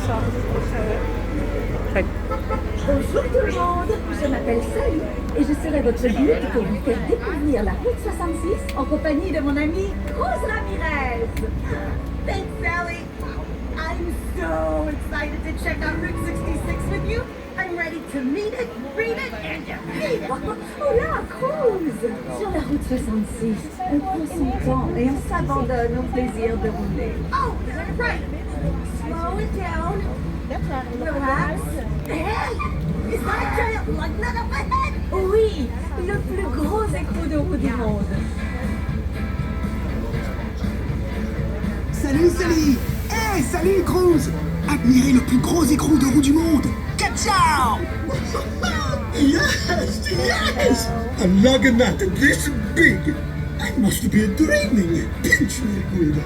Bonjour tout le monde, je m'appelle Sally et je serai votre guide pour vous faire découvrir la route 66 en compagnie de mon ami Rose Ramirez. Thanks Sally. I'm so excited to check out Route 66 with you. I'm ready to meet it, read it, and defeat it. Oh là, Cruz! Sur la route 66, on prend son temps et on s'abandonne au plaisir de rouler. Oh, right. Slow it down. Relax. Hey! Is that a giant lug nut up ahead? Oui, le plus gros écrou de roue du monde. Salut Sally! Hey, salut Cruz! Admirez le plus gros écrou de roue du monde! Ciao! Yes! Yes! A lug nut this big! I must be dreaming! Pinch me, Guido!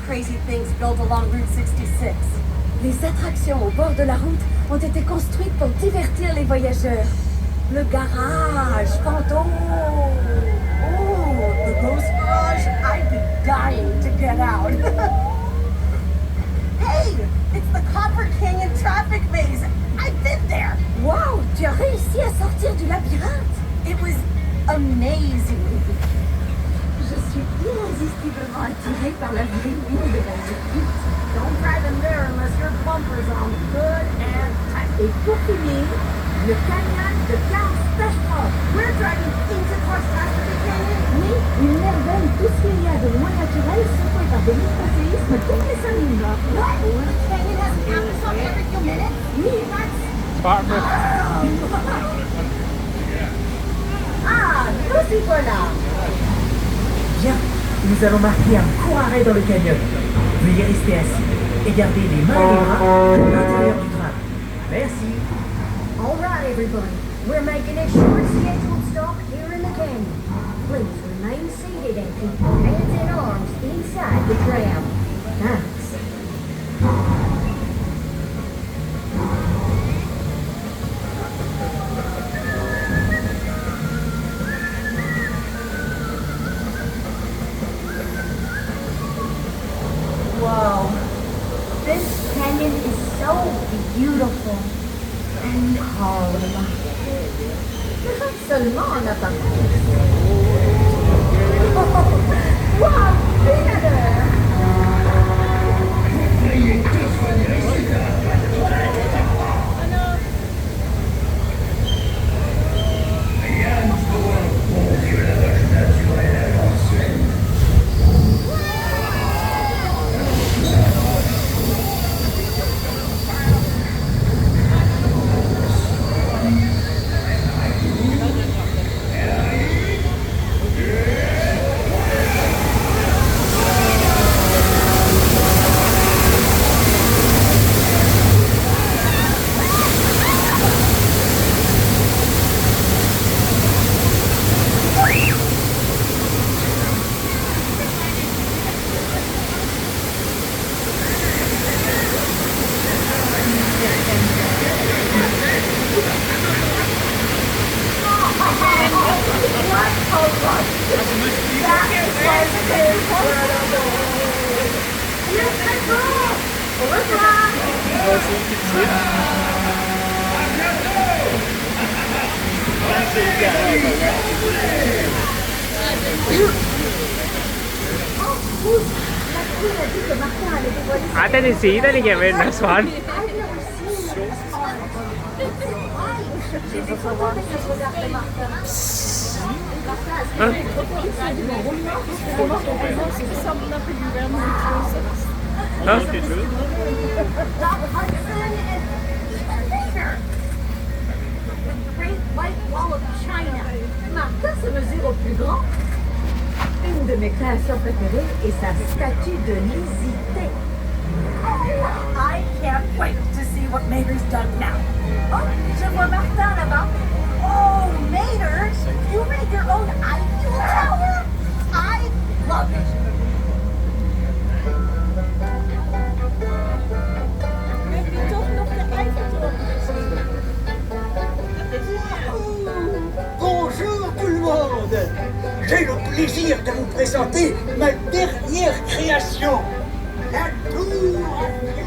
Crazy things built along Route 66. Les attractions au bord de la route ont été construites pour divertir les voyageurs. Le garage fantôme. Oh, the ghost garage. I've been dying to get out. Hey, it's the Copper Canyon traffic maze. I've been there. Wow, tu as réussi à sortir du labyrinthe. It was amazing. Je suis irrésistiblement attirée par la vraie vie de la circuit. Don't drive in there unless your bumper's on good and tight. Et pour finir, le canyon de catastrophe. We're driving into Catastrophe Canyon. Oui, une merveille. Tout ce qu'il y a de moins naturel secoué par des microséismes toutes les 5 minutes. What? The canyon has an episode every few minutes? Oui, that's... Ah, nous y voilà. Bien, nous allons marquer un court arrêt dans le canyon. Veuillez rester assis et garder les mains et les bras à l'intérieur du train. Merci. All right, everybody. We're making a short scheduled stop here in the canyon. Please remain seated and keep your hands and arms inside the tram. Thanks. Whoa, this canyon is so beautiful and calm. Seulement on n'a pas wow, theater! Ada di sini tadi kayak next one. Martin se mesure au plus grand. Une de mes créations préférées est sa statue de Lizzie. Oh, I can't wait to see what Mater's done now. Oh, je vois Martin là-bas. Oh, Mater, You made your own Eiffel Tower? I love it. Heb je toch nog de Eiffeltoren gezien? Bonjour tout le monde. J'ai le plaisir de vous présenter ma dernière création, la tour à Dieu.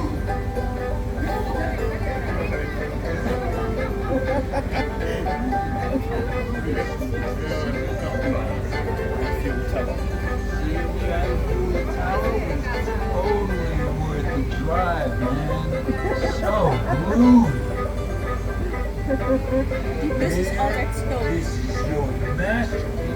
Die bus is altijd zo. This is so massive.